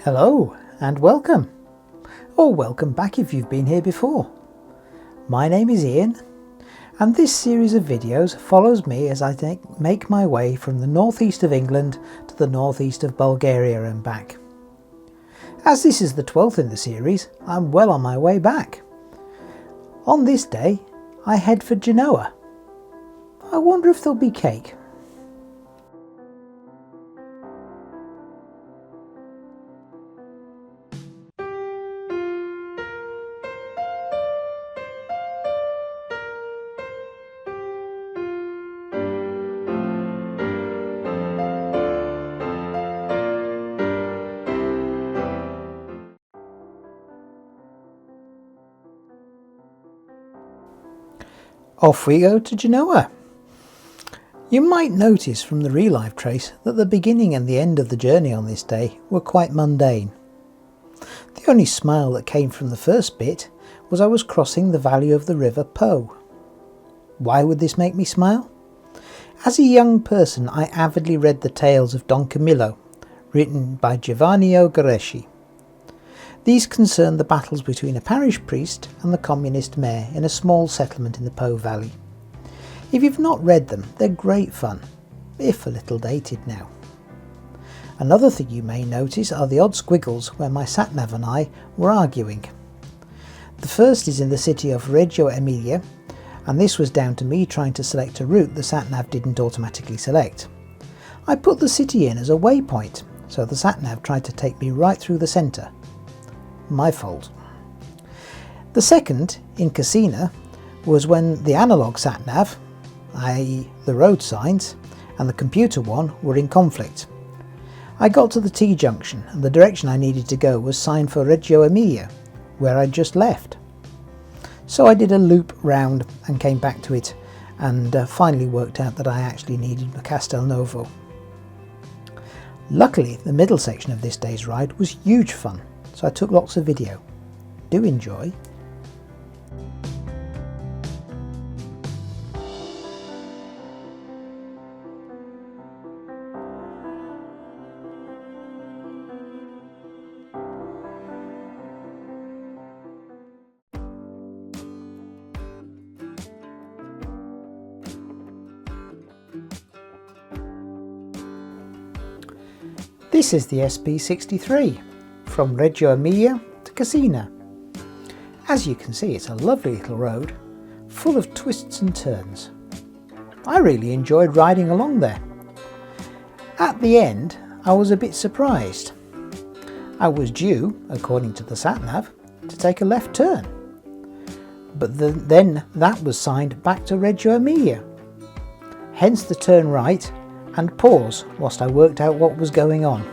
Hello and welcome, or welcome back if you've been here before. My name is Ian and this series of videos follows me as I make my way from the northeast of England to the northeast of Bulgaria and back. As this is the 12th in the series, I'm well on my way back. On this day I head for Genoa. I wonder if there'll be cake. Off we go to Genoa. You might notice from the real life trace that the beginning and the end of the journey on this day were quite mundane. The only smile that came from the first bit was I was crossing the valley of the river Po. Why would this make me smile? As a young person I avidly read the tales of Don Camillo, written by Giovanni Guerreschi. These concern the battles between a parish priest and the communist mayor in a small settlement in the Po Valley. If you've not read them, they're great fun, if a little dated now. Another thing you may notice are the odd squiggles where my sat-nav and I were arguing. The first is in the city of Reggio Emilia, and this was down to me trying to select a route the sat-nav didn't automatically select. I put the city in as a waypoint, so the sat-nav tried to take me right through the centre. My fault. The second, in Casina, was when the analogue sat-nav, i.e. the road signs, and the computer one were in conflict. I got to the T-junction and the direction I needed to go was signed for Reggio Emilia, where I'd just left. So I did a loop round and came back to it and finally worked out that I actually needed Castelnuovo. Luckily, the middle section of this day's ride was huge fun, so I took lots of video. Do enjoy. This is the SP63 from Reggio Emilia to Casina. As you can see, it's a lovely little road full of twists and turns. I really enjoyed riding along there. At the end I was a bit surprised. I was due, according to the sat-nav, to take a left turn, but then that was signed back to Reggio Emilia. Hence the turn right and pause whilst I worked out what was going on.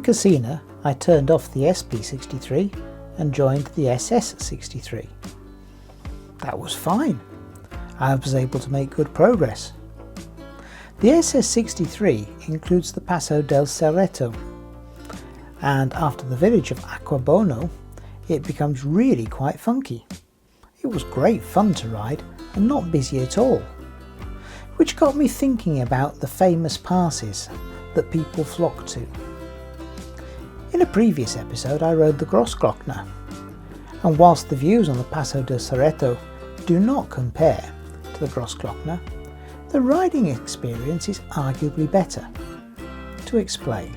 Casina, I turned off the SP63 and joined the SS63. That was fine. I was able to make good progress. The SS63 includes the Passo del Cerreto, and after the village of Acquabono it becomes really quite funky. It was great fun to ride and not busy at all, which got me thinking about the famous passes that people flock to. In a previous episode I rode the Grossglockner, and whilst the views on the Passo del Cerreto do not compare to the Grossglockner, the riding experience is arguably better. To explain,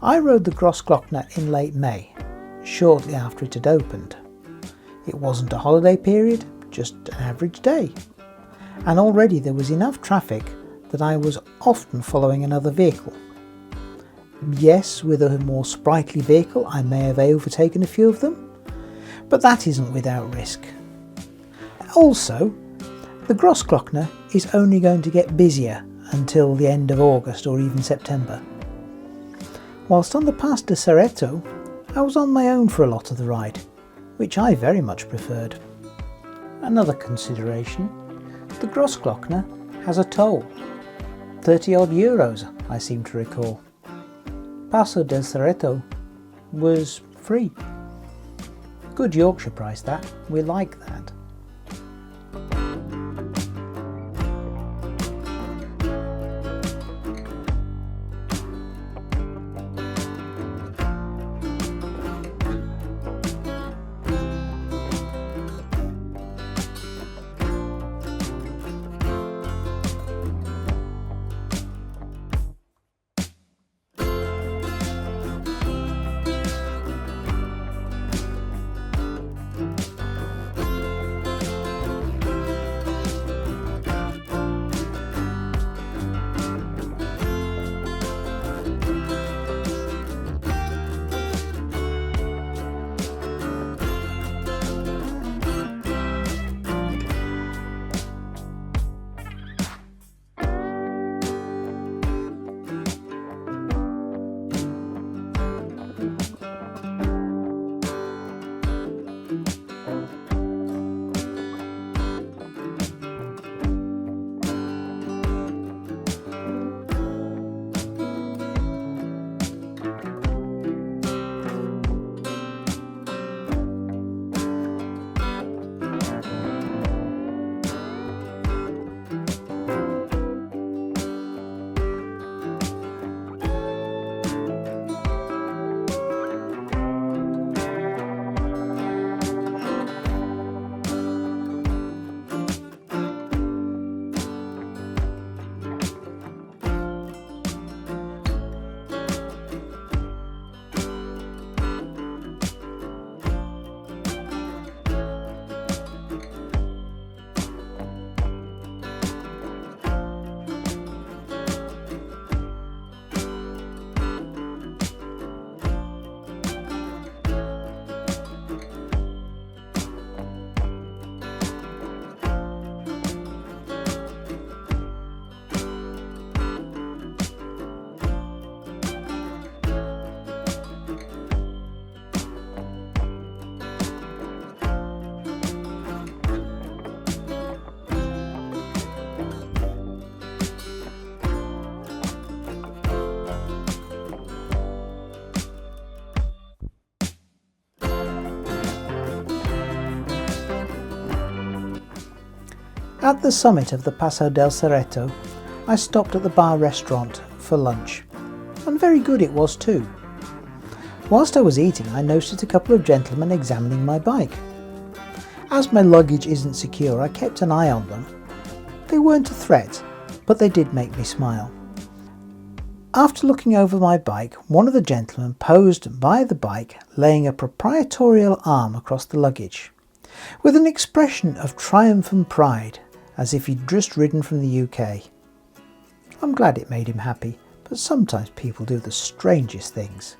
I rode the Grossglockner in late May, shortly after it had opened. It wasn't a holiday period, just an average day, and already there was enough traffic that I was often following another vehicle. Yes, with a more sprightly vehicle I may have overtaken a few of them, but that isn't without risk. Also, the Grossglockner is only going to get busier until the end of August or even September. Whilst on the Passo del Cerreto, I was on my own for a lot of the ride, which I very much preferred. Another consideration, the Grossglockner has a toll, 30 odd euros I seem to recall. Passo del Cerreto was free. Good Yorkshire price that, we like that. At the summit of the Passo del Cerreto, I stopped at the bar restaurant for lunch, and very good it was too. Whilst I was eating, I noticed a couple of gentlemen examining my bike. As my luggage isn't secure, I kept an eye on them. They weren't a threat, but they did make me smile. After looking over my bike, one of the gentlemen posed by the bike, laying a proprietorial arm across the luggage, with an expression of triumph and pride, as if he'd just ridden from the UK. I'm glad it made him happy, but sometimes people do the strangest things.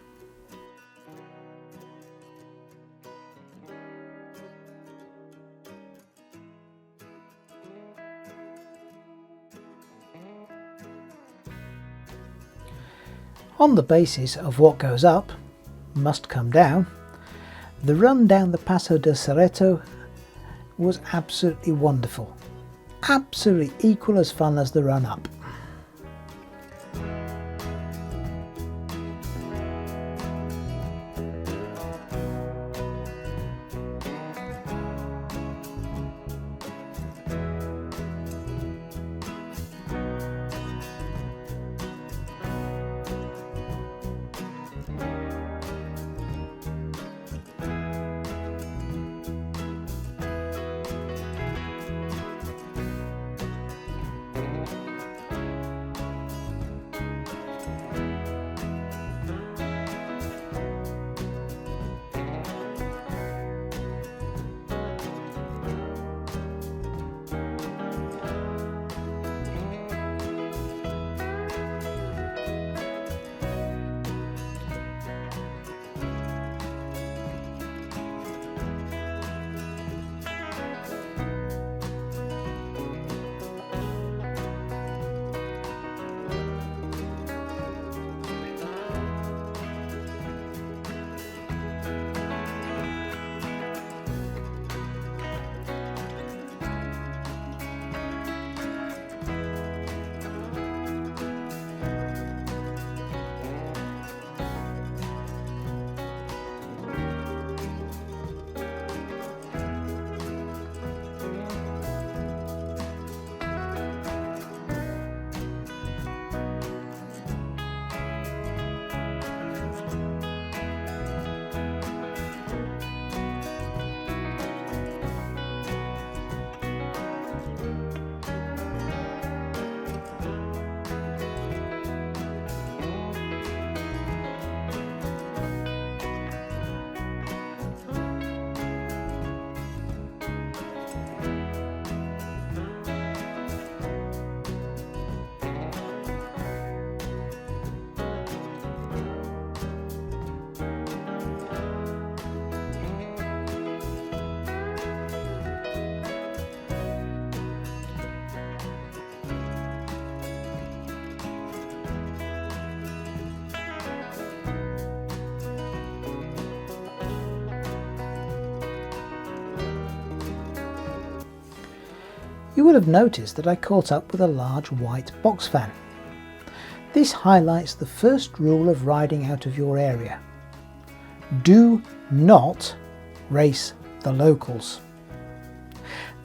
On the basis of what goes up must come down, the run down the Passo del Cerreto was absolutely wonderful. Absolutely equal as fun as the run up. You will have noticed that I caught up with a large white box fan. This highlights the first rule of riding out of your area. Do not race the locals.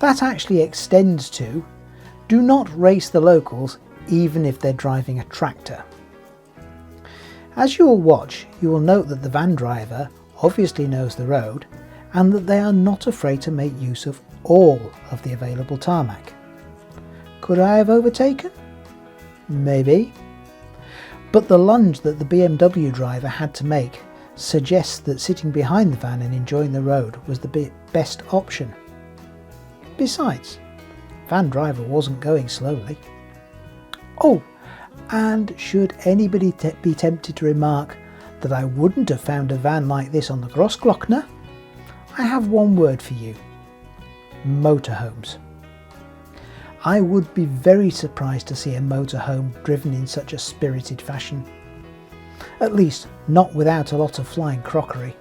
That actually extends to do not race the locals even if they're driving a tractor. As you will watch, you will note that the van driver obviously knows the road and that they are not afraid to make use of all of the available tarmac. Could I have overtaken? Maybe. But the lunge that the BMW driver had to make suggests that sitting behind the van and enjoying the road was the best option. Besides, van driver wasn't going slowly. Oh, and should anybody be tempted to remark that I wouldn't have found a van like this on the Grossglockner, I have one word for you: motorhomes. I would be very surprised to see a motorhome driven in such a spirited fashion. At least not without a lot of flying crockery.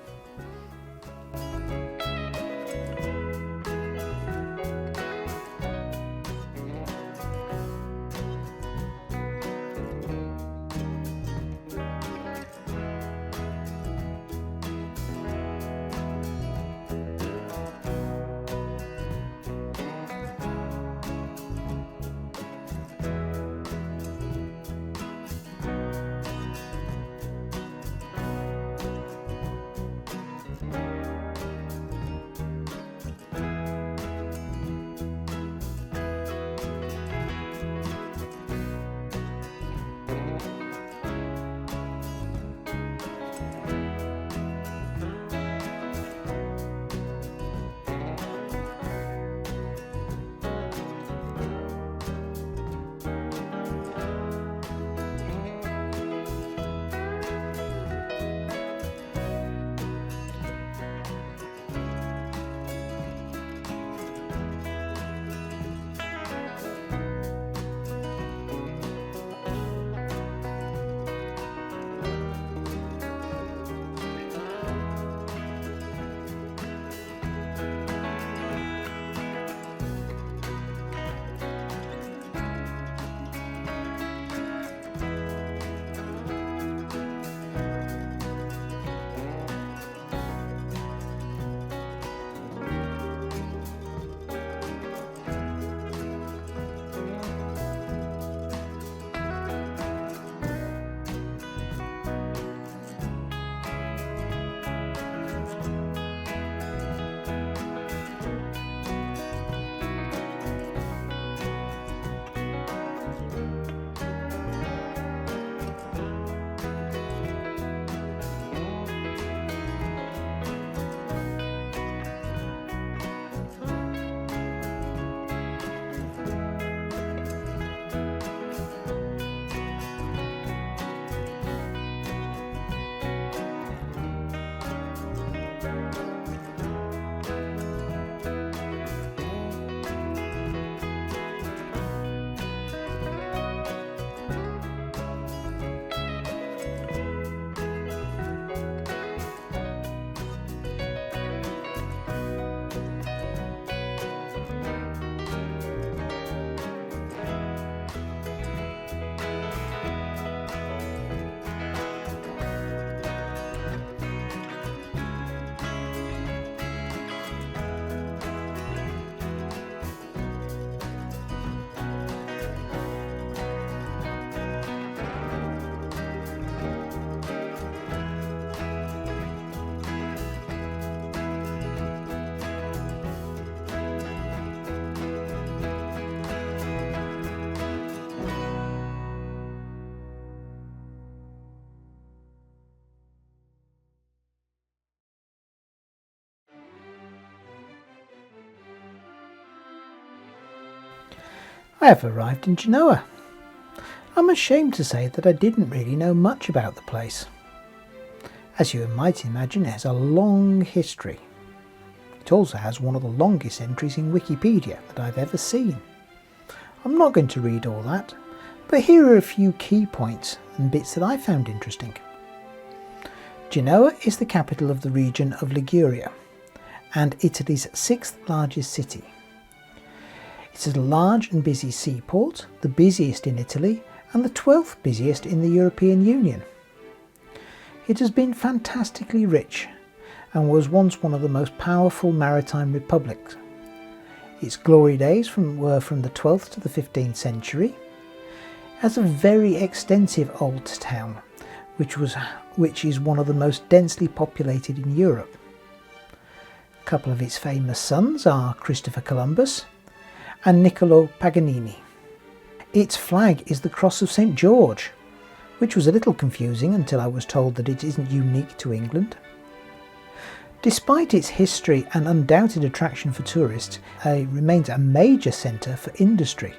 I have arrived in Genoa. I'm ashamed to say that I didn't really know much about the place. As you might imagine, it has a long history. It also has one of the longest entries in Wikipedia that I've ever seen. I'm not going to read all that, but here are a few key points and bits that I found interesting. Genoa is the capital of the region of Liguria and Italy's 6th largest city. It's a large and busy seaport, the busiest in Italy and the 12th busiest in the European Union. It has been fantastically rich and was once one of the most powerful maritime republics. Its glory days were from the 12th to the 15th century. It has a very extensive old town, which is one of the most densely populated in Europe. A couple of its famous sons are Christopher Columbus and Niccolo Paganini. Its flag is the Cross of St. George, which was a little confusing until I was told that it isn't unique to England. Despite its history and undoubted attraction for tourists, it remains a major centre for industry.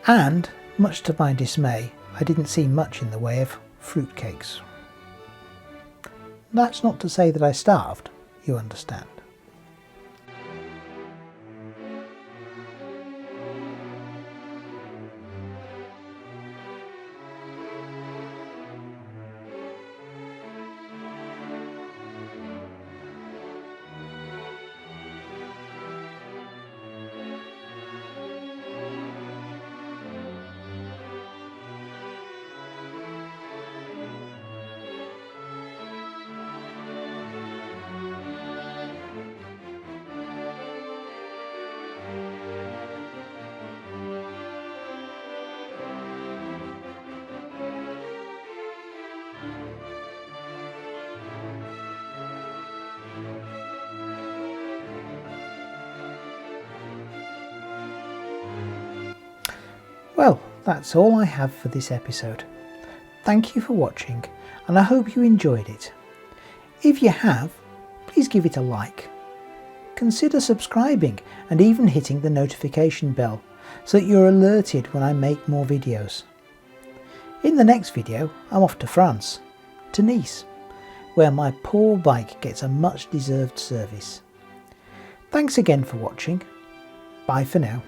And, much to my dismay, I didn't see much in the way of fruitcakes. That's not to say that I starved, you understand. Well, that's all I have for this episode. Thank you for watching, and I hope you enjoyed it. If you have, please give it a like. Consider subscribing and even hitting the notification bell so that you're alerted when I make more videos. In the next video, I'm off to France, to Nice, where my poor bike gets a much deserved service. Thanks again for watching. Bye for now.